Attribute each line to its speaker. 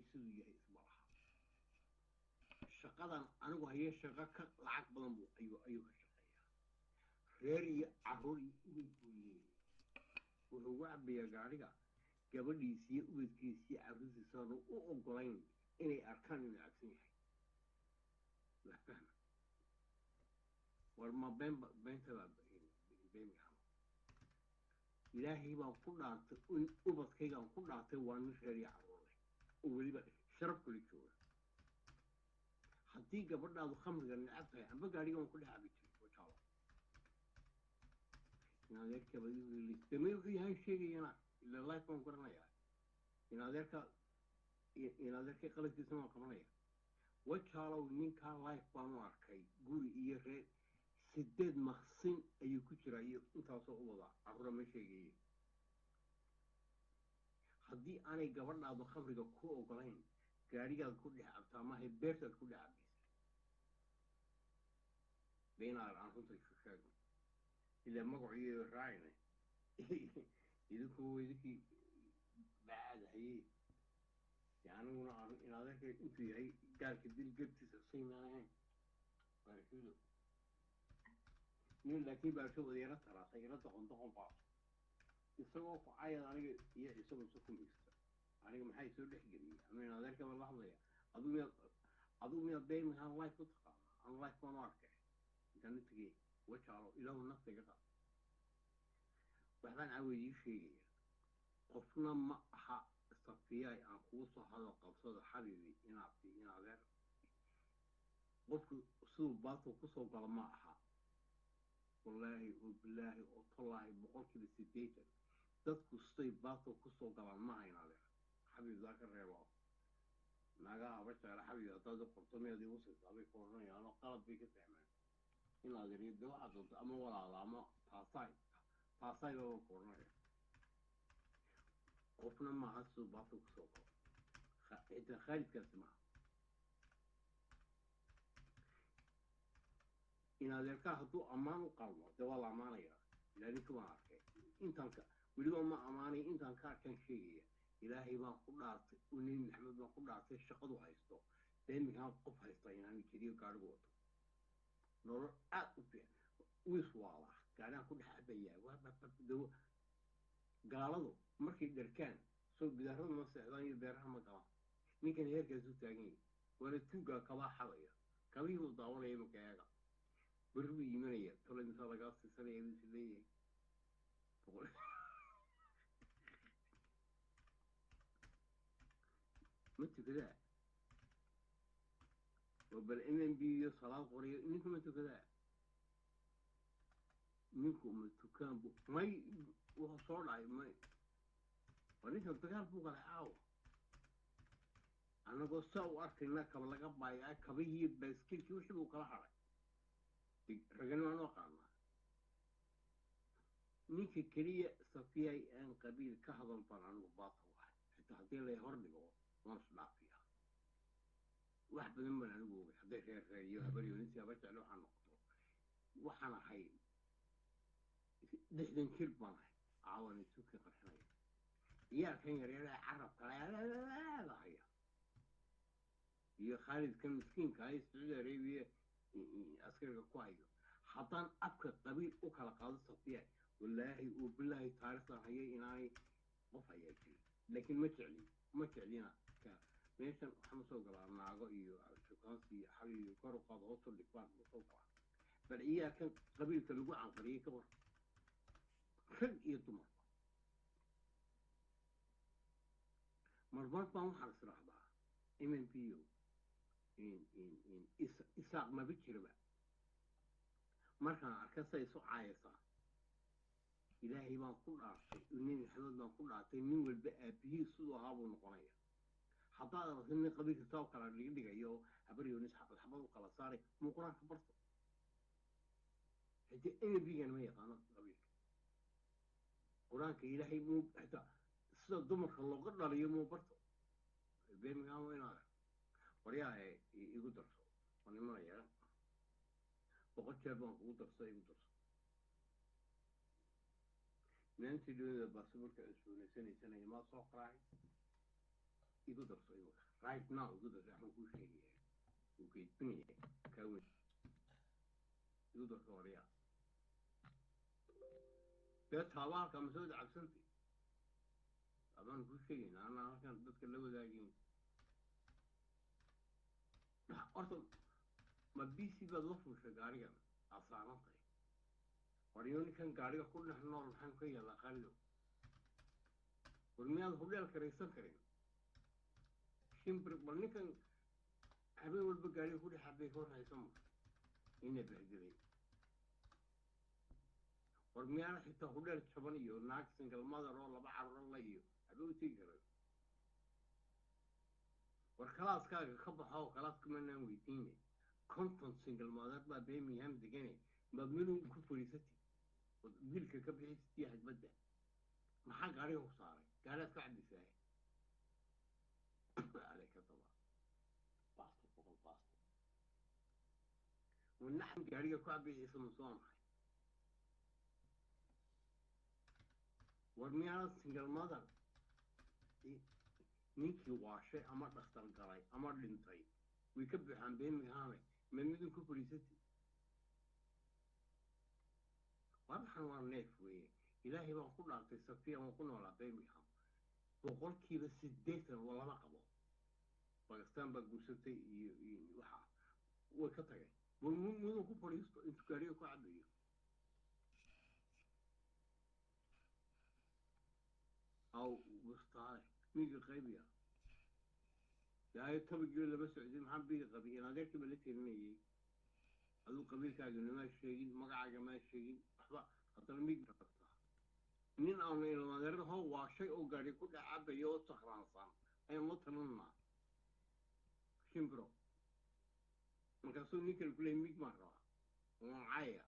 Speaker 1: siduu yahay isma laha shaqadan anigu haye shaqo ka lacag badan buu ayuu ka shaqeeyaa reer iyo carruur iyo ubad buu leeyahay wuxuu ugu cabayaa gaadhiga gabadhiisiiyo ubadkiisiiyo carruurtiisaanu u ogolayn inay arkaan inuu cabsan yahay la fahma war ma beentada beemigahama ilaahay baan ku dhaartay ubadkaygaan ku dhaartay waa nin reer iyo carruur leh oo weliba sharaf kula jooga haddii gabadhaadu khamriga necab tahay amba gaadhigan ku dhex cabi jiray wajaalo in adeerka dame wuxuu yahay sheegayana ila life baan garanayaa in adeerka qaladkiisa waan qabanaya wajaalow ninkaa life baan u arkay guri iyo reer 8 maqsin ayuu ku jiraa iyo intaasoo u wada carruura ma sheegayeen haddii aanay gabadhaadu khamriga ku ogolayn gaadhigaad ku dhex cabtaa maahay beertaad ku dhex cabaysa beenaar aan runta isu sheegno ilaa magaciyo raacine idinkii bacaad hayee aniguna aan in adeerka intuu yahay gaalka dil gartiisa siinaan ahayn baarkido nin laakiin baasho wada taraasay ila doqon baas isagoo ku cayad aniga iyo isagoo isu kumaysta aniga maxay soo dhexgeliyey ama in adeerka baa la hadlaya aduu miyaad beemihaan life ku taqaana aan life baan u arkay intaan u tegey wajaalo ilaahu nafta iga qaad waxbaan caawedii sheegaya qofna ma aha safiyaay aan kugu soo hado qabsado xabiibi in adeer qofku siduu baalku kusoo galo ma aha wallaahi bilaahi oo tallaahi 80% dadku stay baalku kusoo galaan ma hayn adeer xabiib daa ka reebo naagaha bashaara xabiib haddaad qortomeedii u sisaabay koranayaan oo qalad bay ka fahmaan in adeer de waxaad doonto ama walaala ama taasay baba koranaya qofna maaha siduu baalku kusoo galo xitaa khaalidkaasi maaha in adeerkaa hadduu ammaan u qalmo dee waa la ammaanayaa ilaa ninka baan arkay intaanka weliba ma ammaanaya intaan ka arkaan sheegaya ilaahay baan ku dhaartay nebi maxamed baan ku dhaartay shaqadu haysto beemigaan qof haysta inaan jiriyo gaadhigu wato nolol aad u fiican wiis waala gaadhaan ku dhex cabayaa gaaladu markay dharkaan soo bidaarada ma seexdaan iyo beeraha ma galaan ninkan heerkaas u taagan yahay waana tuugaa kabaa xabaya kabihii uu daawanaya makaayaga beri buu imanaya tolay misaa lagaa siisanaya buu is leeyahay ma tukadaa oo bal MNB iyo salaad qorayo ninku ma tukadaa ninku ma tukaan bu may wuxuu soo dhacay may waa ninkan dagaal buu galay caawa anagoo saa u arkayna kaba laga baaya kabihii baaskilkii wixii buu kala haray raganimo aan u aqaanaa ninka keliya safiyay aan qabiil ka hadal baan anigu baata u ahay xitaa haddii lay hor dhigo waan isdhaafiyaa wax badan baan anigu ogay hadday reer iyo habaryoonisi haba jeclo waxaan noqoto waxaan ahay 60 jir baan ahay caawan isuka qarxinaya ciyaalkan yaryara carabka haya iyo khaalidkan miskiinka ay Saudi Arabia askariga ku hayo haddaan abka qabiil u kala qaado safiya wallaahi oo bilaahi taariikhda hayay inaanay qof ayaa jirin laakiin ma jeclina ka meeshan waxaan soo galaa naago iyo shukaansi iyo xabiib kor u qaado hoos u dhigtaan soo galaa bal ciyaalkan qabiilka lagu canqariyay ka war rag iyo dumar marmar baan waxaan israacdaa MNPO in isaaq maba jiraba markaan arka say isu caayaysaa ilaahay baan ku dhaartay nin maxamed baan ku dhaartay nin walba aabihii siduu ahaa buu noqonaya haddaad aragtid nin qabiilka saa u kala dhigdhigayo habaryoonis xabad u kala saaray muu qur-aanka barto xitaa MNPgan ma yaqaano qabiilka qur-aanka ilaahay muu xitaa sida dumarka looga dhaliyo muu barto beemigaan waa inaad waryaa igu darso waan imanaya 100 jeer baan kugu darso igu darso maanta dhawada baasaboorka cusboonaysanaysanaya maa soo qaraacay يقدر يسوي رايت ناو يقدر يعمل كل شيء وكي الدنيا كون يقدر يسوي بس هوا كم سود عكسنتي طبعا كل شيء أنا كان بتكلم ذاكين أصلا ما بيسي بضفه في قارئا أصلا وريوني كان قارئا كلنا حنور الحين كي يلا خلو والمياه هو اللي كريسان كريم شيمبر بلني كان حبي والبقاري كل حبي يكون هيسمى إنه بهدلي والمياه حتى هو اللي تشبني وناك سنجل ماذا والله بعر الله يو حبي وتيجر والخلاص كان خبط حاو خلاص كمان ويتيني كونتون سنجل ماذا ما بيمي هم دقني مبنون كفر ستي وديلك كبحي ستي حد بدأ ما حق عليه وصاري قالت قاعد يساعد عليك طبعا باستو فوق الباستو والنحن قاريه كعب اسم صامح والمياه سنجل ماذر نيكي واشي أمر دختر قراي أمر لنتاي ويكبح عن بين مهامي من مدن كفري ستي واضحا والنيف وي إلهي ما قلنا على تسفيا وقلنا على بين مهام وقل كي بس الديتر والله ما قبل باكستان بقول ستي وحا وكتاي مدن كفري انتو قاريه كعب أو وسطاي ميجي غيبيا لا تبي تقول بس عزيز محمد بيجي قبيل أنا ذاك بليت هني هذو قبيل كاجو ما شيء ما قاعد ما شيء أحبا خاطر ميجي رفضها نين أو نين ما غير هو شيء أو قاري كل عبد يوسخ رانصان أي مطلنا شمبرو ما كسو نيكل كل ميج مرة وعايا